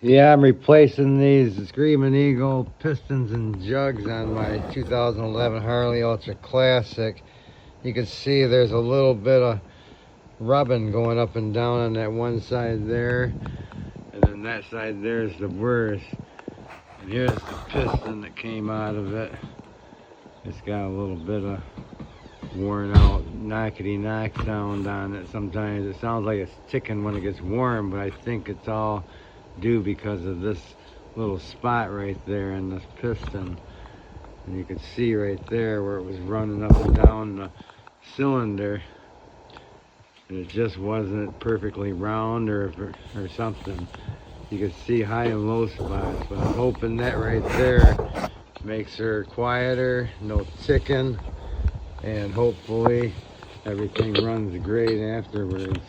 Yeah, I'm replacing these Screaming Eagle pistons and jugs on my 2011 Harley Ultra Classic. You can see there's a little bit of rubbing going up and down on that one side there, and then that side there's the worst. And here's the piston that came out of it. It's got a little bit of worn out knockety knock sound on it. Sometimes it sounds like it's ticking when it gets warm, but I think it's all due because of this little spot right there in this piston. And you can see right there where it was running up and down the cylinder, and it just wasn't perfectly round or something. You can see high and low spots, but I'm hoping that right there makes her quieter, no ticking, and hopefully everything runs great afterwards.